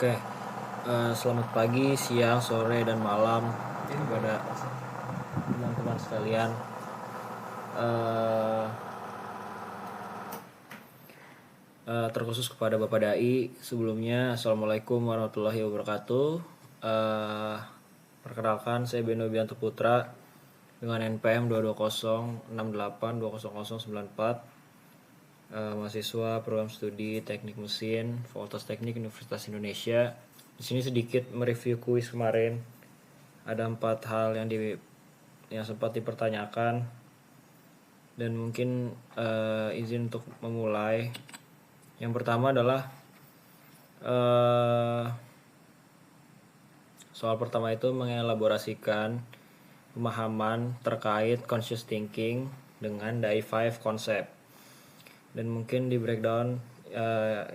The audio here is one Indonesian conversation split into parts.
Oke, selamat pagi, siang, sore, dan malam kepada teman-teman sekalian. Eh, Terkhusus kepada Bapak Dai, sebelumnya Assalamualaikum warahmatullahi wabarakatuh. Eh, Perkenalkan, saya Beno Bianto Putra dengan NPM 22068200094, mahasiswa program studi Teknik Mesin, Fakultas Teknik Universitas Indonesia. Di sini sedikit mereview kuis kemarin. Ada 4 hal yang sempat dipertanyakan, dan mungkin izin untuk memulai. Yang pertama adalah soal pertama itu mengelaborasikan pemahaman terkait conscious thinking dengan Dai 5 konsep. Dan mungkin di breakdown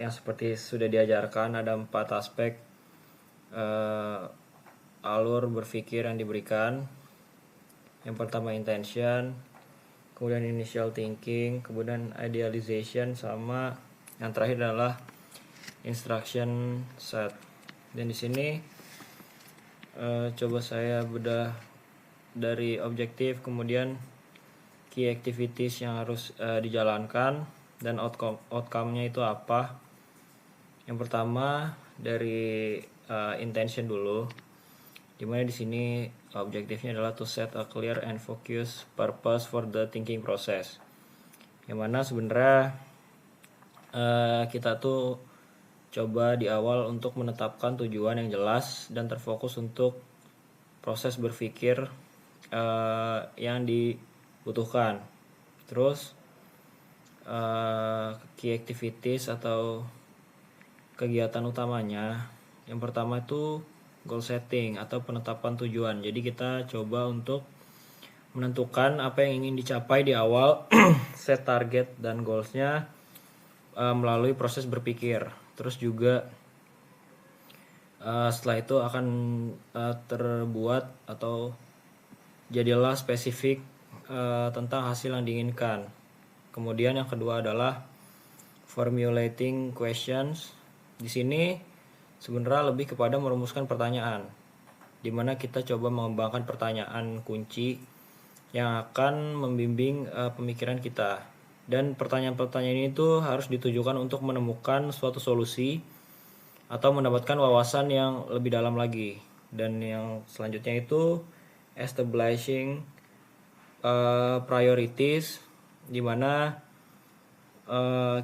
yang seperti sudah diajarkan, ada 4 aspek alur berpikir yang diberikan. Yang pertama intention, kemudian initial thinking, kemudian idealization, sama yang terakhir adalah instruction set. Dan di sini coba saya bedah dari objektif, kemudian key activities yang harus dijalankan, dan outcome-nya itu apa. Yang pertama dari intention dulu, dimana di sini objektifnya adalah to set a clear and focused purpose for the thinking process. Yang mana sebenarnya kita tuh coba di awal untuk menetapkan tujuan yang jelas dan terfokus untuk proses berpikir yang dibutuhkan. Terus key activities atau kegiatan utamanya, yang pertama itu goal setting atau penetapan tujuan. Jadi kita coba untuk menentukan apa yang ingin dicapai di awal, set target dan goalsnya melalui proses berpikir. Terus juga setelah itu akan terbuat atau jadilah spesifik tentang hasil yang diinginkan. Kemudian yang kedua adalah formulating questions. Di sini sebenarnya lebih kepada merumuskan pertanyaan, di mana kita coba mengembangkan pertanyaan kunci yang akan membimbing pemikiran kita. Dan pertanyaan-pertanyaan ini tuh harus ditujukan untuk menemukan suatu solusi atau mendapatkan wawasan yang lebih dalam lagi. Dan yang selanjutnya itu establishing priorities, di mana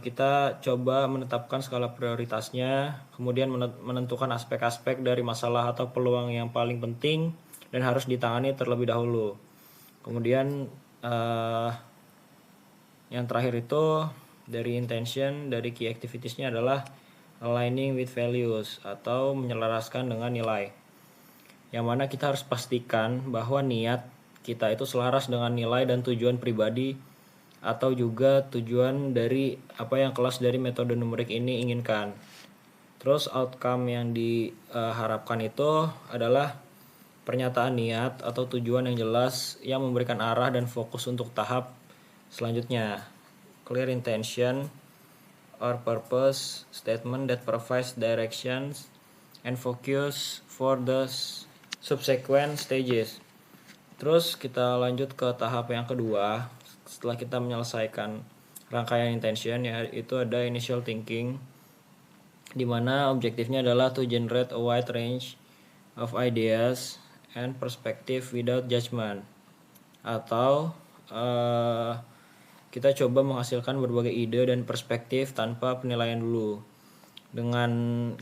kita coba menetapkan skala prioritasnya, kemudian menentukan aspek-aspek dari masalah atau peluang yang paling penting dan harus ditangani terlebih dahulu. Kemudian yang terakhir itu dari intention, dari key activitiesnya adalah aligning with values atau menyelaraskan dengan nilai, yang mana kita harus pastikan bahwa niat kita itu selaras dengan nilai dan tujuan pribadi atau juga tujuan dari apa yang kelas dari metode numerik ini inginkan. Terus outcome yang diharapkan itu adalah pernyataan niat atau tujuan yang jelas yang memberikan arah dan fokus untuk tahap selanjutnya. Clear intention or purpose statement that provides directions and focus for the subsequent stages. Terus kita lanjut ke tahap yang kedua. Setelah kita menyelesaikan rangkaian intention, yaitu ada initial thinking, di mana objektifnya adalah to generate a wide range of ideas and perspective without judgment, atau kita coba menghasilkan berbagai ide dan perspektif tanpa penilaian dulu. Dengan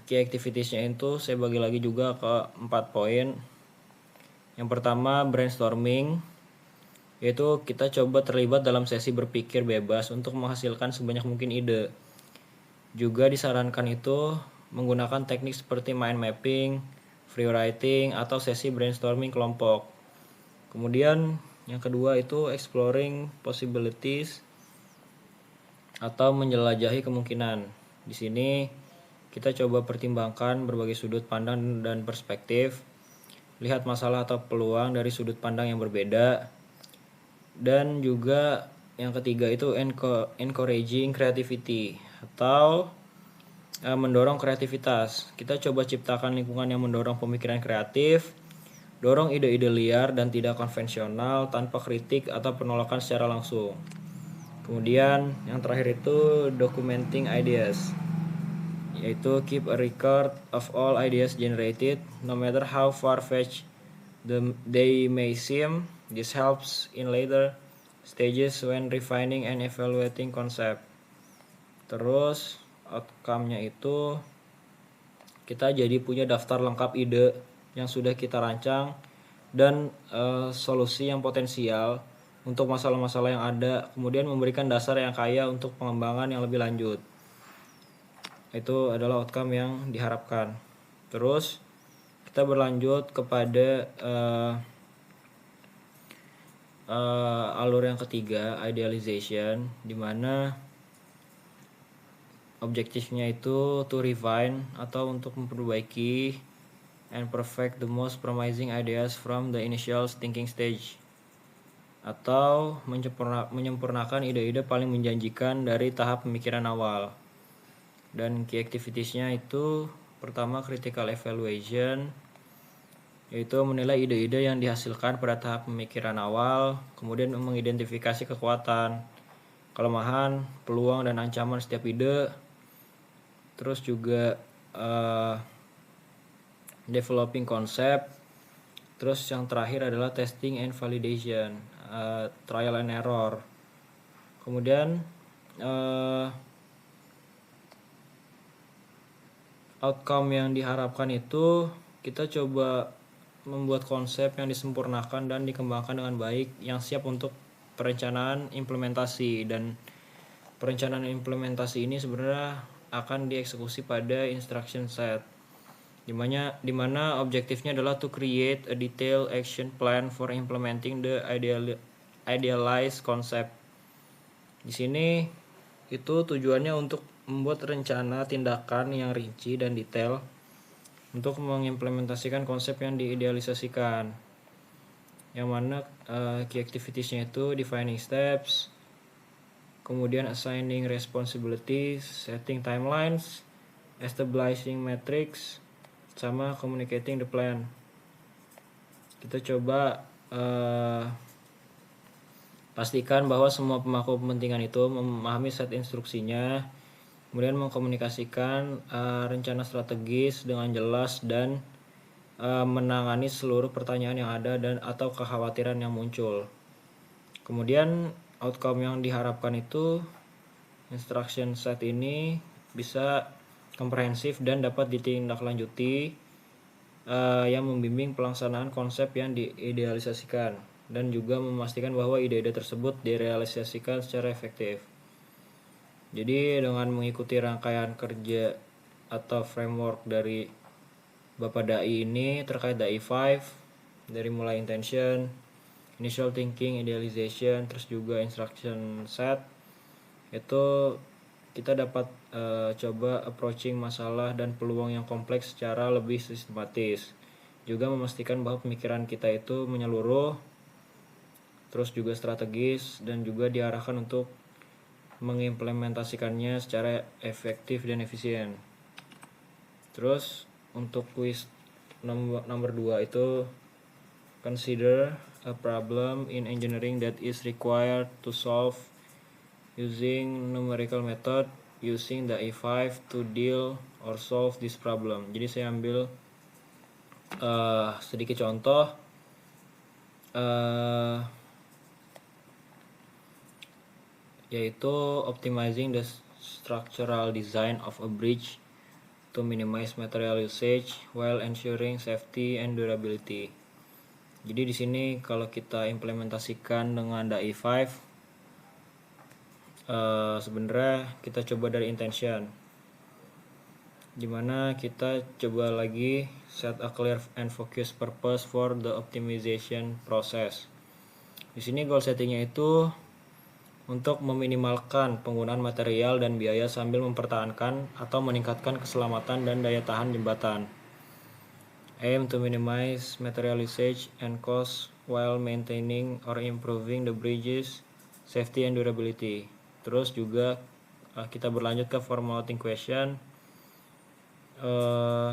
key activitiesnya itu saya bagi lagi juga ke 4 poin. Yang pertama brainstorming, yaitu kita coba terlibat dalam sesi berpikir bebas untuk menghasilkan sebanyak mungkin ide. Juga disarankan itu menggunakan teknik seperti mind mapping, free writing, atau sesi brainstorming kelompok. Kemudian yang kedua itu exploring possibilities atau menjelajahi kemungkinan. Di sini kita coba pertimbangkan berbagai sudut pandang dan perspektif, lihat masalah atau peluang dari sudut pandang yang berbeda. Dan juga yang ketiga itu encouraging creativity atau mendorong kreativitas. Kita coba ciptakan lingkungan yang mendorong pemikiran kreatif, dorong ide-ide liar dan tidak konvensional tanpa kritik atau penolakan secara langsung. Kemudian yang terakhir itu documenting ideas, yaitu keep a record of all ideas generated, no matter how far-fetched they may seem. This helps in later stages when refining and evaluating concept. Terus outcome-nya itu kita jadi punya daftar lengkap ide yang sudah kita rancang dan solusi yang potensial untuk masalah-masalah yang ada, kemudian memberikan dasar yang kaya untuk pengembangan yang lebih lanjut. Itu adalah outcome yang diharapkan. Terus kita berlanjut kepada alur yang ketiga, idealization, di mana objektifnya itu to refine atau untuk memperbaiki and perfect the most promising ideas from the initial thinking stage, atau menyempurnakan ide-ide paling menjanjikan dari tahap pemikiran awal. Dan key activitiesnya itu pertama critical evaluation, yaitu menilai ide-ide yang dihasilkan pada tahap pemikiran awal, kemudian mengidentifikasi kekuatan, kelemahan, peluang, dan ancaman setiap ide. Terus juga developing concept. Terus yang terakhir adalah testing and validation, trial and error. Kemudian outcome yang diharapkan itu kita coba membuat konsep yang disempurnakan dan dikembangkan dengan baik yang siap untuk perencanaan implementasi. Dan perencanaan implementasi ini sebenarnya akan dieksekusi pada instruction set, dimana objektifnya adalah to create a detailed action plan for implementing the idealized concept. Di sini itu tujuannya untuk membuat rencana tindakan yang rinci dan detail untuk mengimplementasikan konsep yang diidealisasikan, yang mana key activitiesnya itu defining steps, kemudian assigning responsibilities, setting timelines, establishing metrics, sama communicating the plan. Kita coba pastikan bahwa semua pemangku kepentingan itu memahami set instruksinya, kemudian mengkomunikasikan rencana strategis dengan jelas dan menangani seluruh pertanyaan yang ada dan atau kekhawatiran yang muncul. Kemudian outcome yang diharapkan itu instruction set ini bisa komprehensif dan dapat ditindaklanjuti yang membimbing pelaksanaan konsep yang diidealisasikan dan juga memastikan bahwa ide-ide tersebut direalisasikan secara efektif. Jadi dengan mengikuti rangkaian kerja atau framework dari Bapak Dai ini terkait Dai 5, dari mulai intention, initial thinking, idealization, terus juga instruction set, itu kita dapat coba approaching masalah dan peluang yang kompleks secara lebih sistematis. Juga memastikan bahwa pemikiran kita itu menyeluruh, terus juga strategis, dan juga diarahkan untuk mengimplementasikannya secara efektif dan efisien. Terus untuk quiz nomor 2 itu consider a problem in engineering that is required to solve using numerical method using the E5 to deal or solve this problem. Jadi saya ambil sedikit contoh. Yaitu optimizing the structural design of a bridge to minimize material usage while ensuring safety and durability. Jadi di sini kalau kita implementasikan dengan DAI 5, sebenarnya kita coba dari intention, dimana kita coba lagi set a clear and focused purpose for the optimization process. Di sini goal settingnya itu untuk meminimalkan penggunaan material dan biaya sambil mempertahankan atau meningkatkan keselamatan dan daya tahan jembatan. Aim to minimize material usage and cost while maintaining or improving the bridges safety and durability. Terus juga kita berlanjut ke formulating question, eh,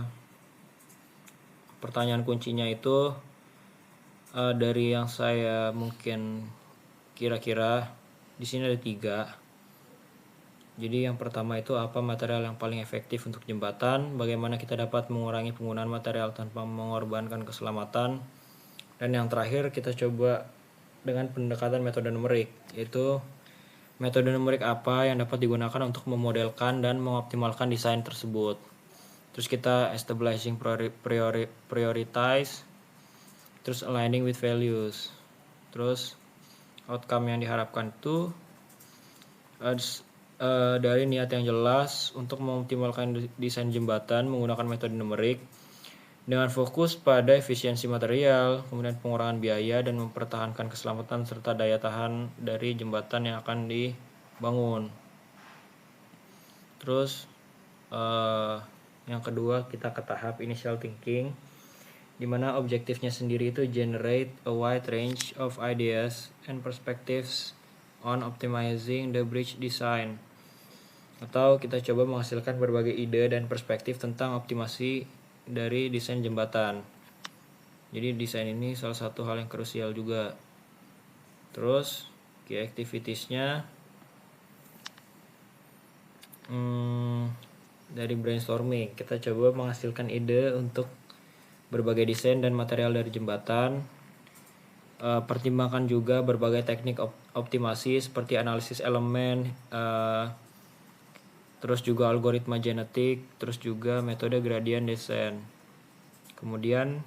pertanyaan kuncinya itu dari yang saya mungkin kira-kira di sini ada 3. Jadi yang pertama itu apa material yang paling efektif untuk jembatan, bagaimana kita dapat mengurangi penggunaan material tanpa mengorbankan keselamatan, dan yang terakhir kita coba dengan pendekatan metode numerik, yaitu metode numerik apa yang dapat digunakan untuk memodelkan dan mengoptimalkan desain tersebut. Terus kita establishing prioritize, terus aligning with values, terus outcome yang diharapkan itu dari niat yang jelas untuk mengoptimalkan desain jembatan menggunakan metode numerik dengan fokus pada efisiensi material, kemudian pengurangan biaya, dan mempertahankan keselamatan serta daya tahan dari jembatan yang akan dibangun. Terus yang kedua kita ke tahap initial thinking, di mana objektifnya sendiri itu generate a wide range of ideas and perspectives on optimizing the bridge design, atau kita coba menghasilkan berbagai ide dan perspektif tentang optimasi dari desain jembatan. Jadi desain ini salah satu hal yang krusial juga. Terus key activitiesnya dari brainstorming, kita coba menghasilkan ide untuk berbagai desain dan material dari jembatan. Pertimbangkan juga berbagai teknik optimasi seperti analisis elemen, terus juga algoritma genetik, terus juga metode gradient descent. Kemudian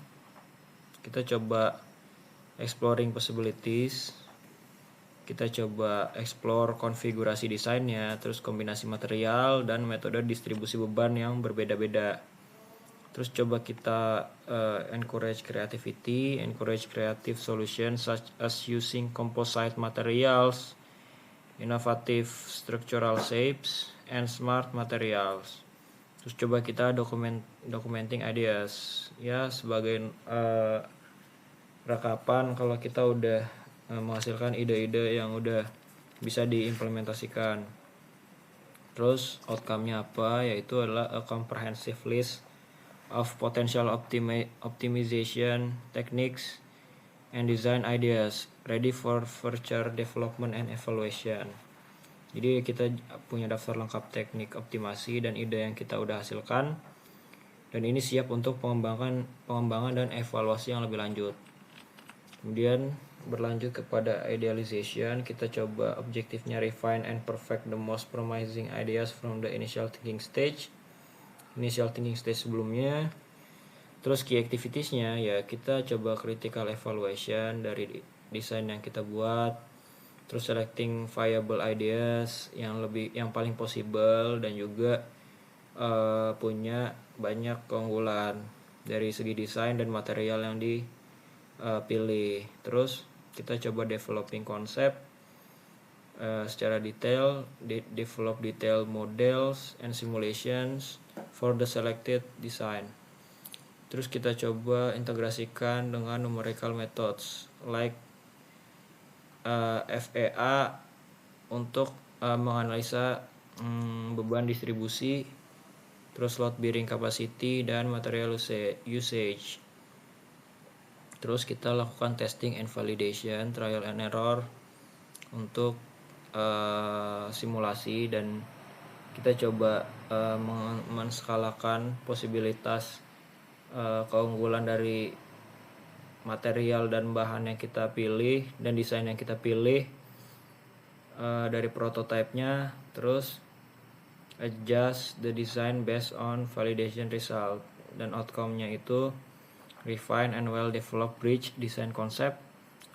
kita coba exploring possibilities, kita coba explore konfigurasi desainnya, terus kombinasi material dan metode distribusi beban yang berbeda-beda. Terus coba kita encourage creativity, encourage creative solutions such as using composite materials, innovative structural shapes, and smart materials. Terus coba kita documenting ideas, ya sebagai rekapan kalau kita udah menghasilkan ide-ide yang udah bisa diimplementasikan. Terus outcome-nya apa? Yaitu adalah a comprehensive list of potential optimization techniques and design ideas ready for future development and evaluation. Jadi kita punya daftar lengkap teknik optimasi dan ide yang kita udah hasilkan, dan ini siap untuk pengembangan dan evaluasi yang lebih lanjut. Kemudian berlanjut kepada idealization, kita coba objektifnya refine and perfect the most promising ideas from the initial thinking stage sebelumnya. Terus key activitiesnya ya kita coba critical evaluation dari desain yang kita buat, terus selecting viable ideas yang paling possible dan juga punya banyak keunggulan dari segi desain dan material yang dipilih. Terus kita coba developing konsep secara detail, develop detailed models and simulations for the selected design. Terus kita coba integrasikan dengan numerical methods like FEA untuk menganalisa beban distribusi, terus load bearing capacity dan material usage. Terus kita lakukan testing and validation, trial and error untuk simulasi, dan kita coba menskalakan posibilitas keunggulan dari material dan bahan yang kita pilih dan desain yang kita pilih dari prototipenya. Terus adjust the design based on validation result, dan outcome-nya itu refine and well develop bridge design concept,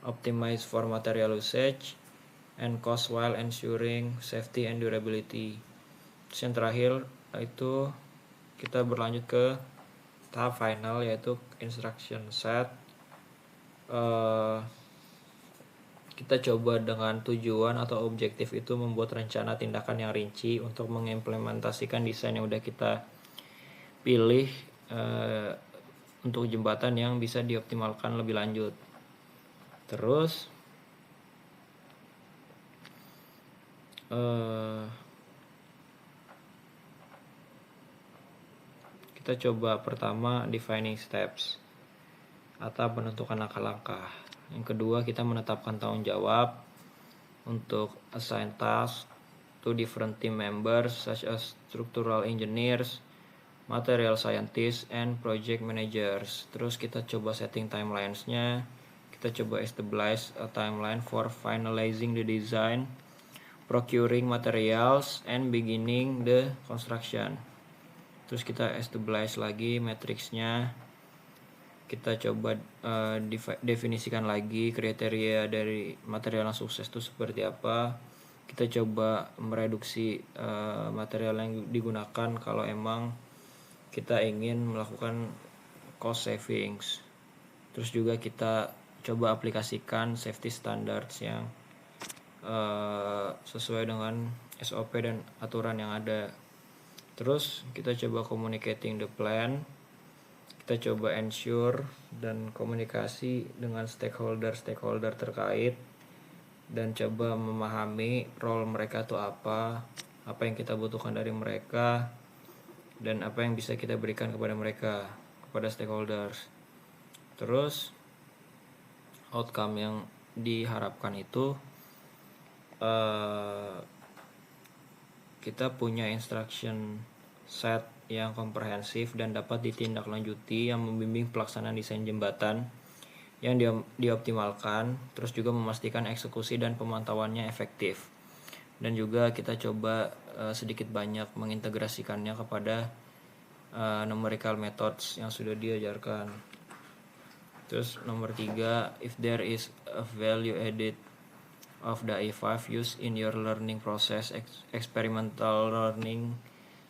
optimize for material usage and cost while ensuring safety and durability. Terus yang terakhir itu kita berlanjut ke tahap final, yaitu instruction set. Kita coba dengan tujuan atau objektif itu membuat rencana tindakan yang rinci untuk mengimplementasikan desain yang udah kita pilih untuk jembatan yang bisa dioptimalkan lebih lanjut. Terus kita coba pertama defining steps atau menentukan langkah-langkah. Yang kedua, kita menetapkan tanggung jawab untuk assign task to different team members such as structural engineers, material scientists, and project managers. Terus kita coba setting timelines-nya. Kita coba establish a timeline for finalizing the design, procuring materials, and beginning the construction. Terus kita establish lagi matriksnya. Kita coba definisikan lagi kriteria dari material yang sukses itu seperti apa. Kita coba mereduksi material yang digunakan kalau emang kita ingin melakukan cost savings. Terus juga kita coba aplikasikan safety standards yang sesuai dengan SOP dan aturan yang ada. Terus kita coba communicating the plan. Kita coba ensure dan komunikasi dengan stakeholder terkait dan coba memahami role mereka itu apa yang kita butuhkan dari mereka, dan apa yang bisa kita berikan kepada mereka, kepada stakeholders. Terus outcome yang diharapkan itu kita punya instruction set yang komprehensif dan dapat ditindaklanjuti, yang membimbing pelaksanaan desain jembatan yang dioptimalkan, terus juga memastikan eksekusi dan pemantauannya efektif. Dan juga kita coba sedikit banyak mengintegrasikannya kepada numerical methods yang sudah diajarkan. Terus nomor 3, if there is a value added of the AI5 used in your learning process, experimental learning,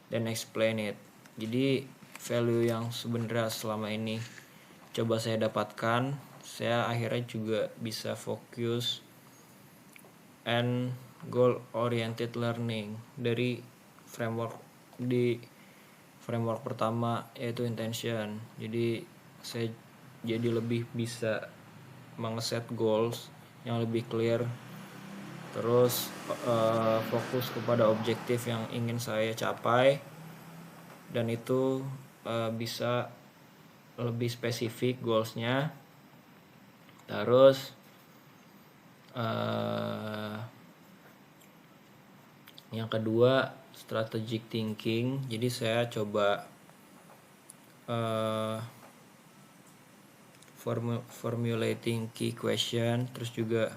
then explain it. Jadi value yang sebenarnya selama ini coba saya dapatkan, saya akhirnya juga bisa fokus and goal oriented learning dari framework pertama, yaitu intention. Jadi saya jadi lebih bisa mengeset goals yang lebih clear, terus fokus kepada objektif yang ingin saya capai, dan itu bisa lebih spesifik goalsnya. Terus yang kedua, strategic thinking. Jadi saya coba formulating key question, terus juga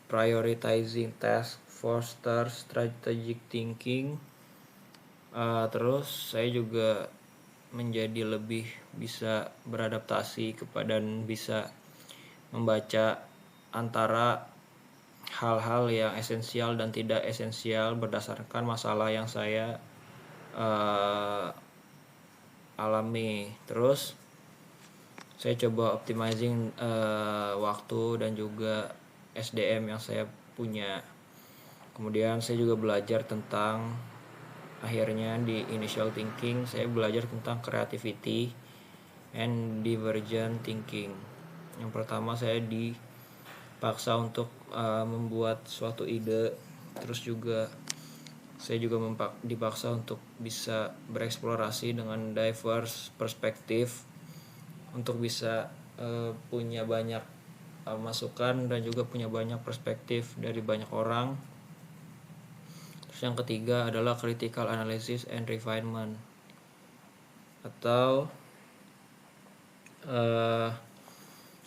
prioritizing task, foster strategic thinking. Terus saya juga menjadi lebih bisa beradaptasi kepada dan bisa membaca antara hal-hal yang esensial dan tidak esensial berdasarkan masalah yang saya alami. Terus saya coba optimizing waktu dan juga SDM yang saya punya. Kemudian saya juga belajar tentang, akhirnya di initial thinking saya belajar tentang creativity and divergent thinking. Yang pertama, saya dipaksa untuk membuat suatu ide. Terus juga saya juga dipaksa untuk bisa bereksplorasi dengan diverse perspektif, untuk bisa punya banyak masukan dan juga punya banyak perspektif dari banyak orang. Terus yang ketiga adalah critical analysis and refinement, atau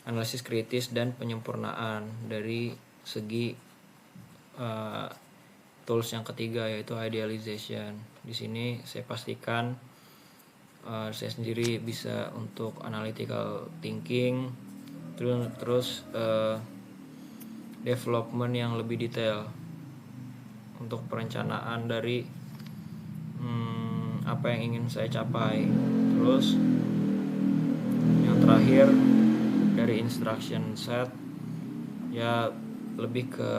analisis kritis dan penyempurnaan dari segi tools yang ketiga, yaitu idealization. Di sini saya pastikan saya sendiri bisa untuk analytical thinking, terus development yang lebih detail untuk perencanaan dari apa yang ingin saya capai. Terus yang terakhir dari instruction set, ya lebih ke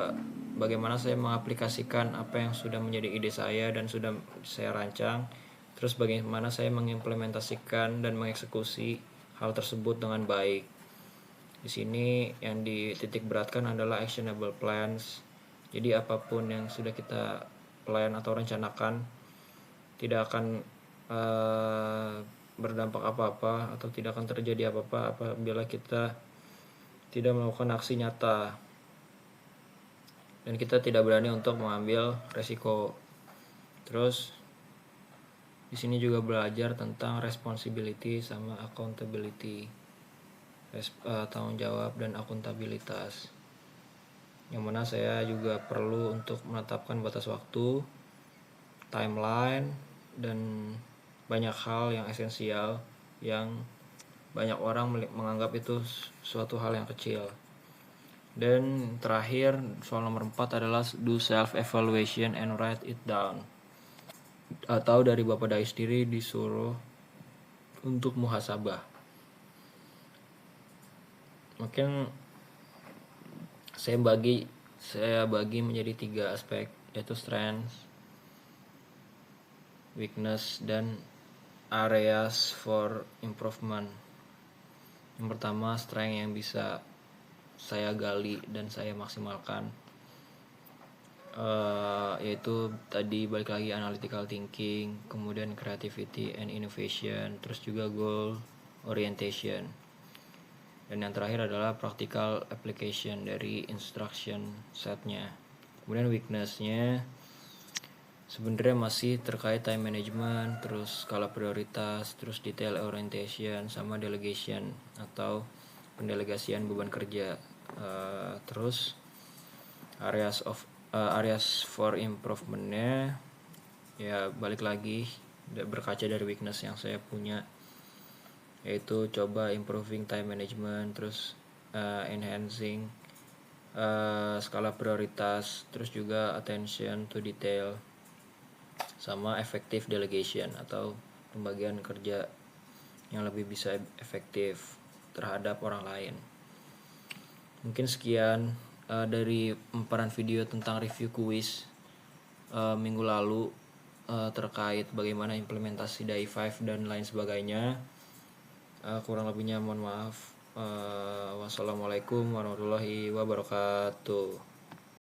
bagaimana saya mengaplikasikan apa yang sudah menjadi ide saya dan sudah saya rancang. Terus bagaimana saya mengimplementasikan dan mengeksekusi hal tersebut dengan baik. Di sini yang dititik beratkan adalah actionable plans. Jadi apapun yang sudah kita plan atau rencanakan tidak akan berdampak apa-apa atau tidak akan terjadi apa-apa apabila kita tidak melakukan aksi nyata dan kita tidak berani untuk mengambil resiko. Terus di sini juga belajar tentang responsibility sama accountability, tanggung jawab dan akuntabilitas. Yang mana saya juga perlu untuk menetapkan batas waktu, timeline, dan banyak hal yang esensial yang banyak orang menganggap itu suatu hal yang kecil. Dan terakhir, soal nomor 4 adalah do self evaluation and write it down. Atau dari Bapak Dai sendiri disuruh untuk muhasabah. Mungkin saya bagi menjadi 3 aspek, yaitu strength, weakness, dan areas for improvement. Yang pertama, strength yang bisa saya gali dan saya maksimalkan, yaitu tadi balik lagi analytical thinking, kemudian creativity and innovation, terus juga goal orientation, dan yang terakhir adalah practical application dari instruction setnya. Kemudian weaknessnya sebenarnya masih terkait time management, terus skala prioritas, terus detail orientation, sama delegation atau pendelegasian beban kerja. Terus areas for improvementnya ya balik lagi berkaca dari weakness yang saya punya, yaitu coba improving time management, terus enhancing skala prioritas, terus juga attention to detail, sama effective delegation atau pembagian kerja yang lebih bisa efektif terhadap orang lain. Mungkin sekian dari pemaparan video tentang review kuis minggu lalu terkait bagaimana implementasi DAI 5 dan lain sebagainya. Kurang lebihnya mohon maaf. Wassalamualaikum warahmatullahi wabarakatuh.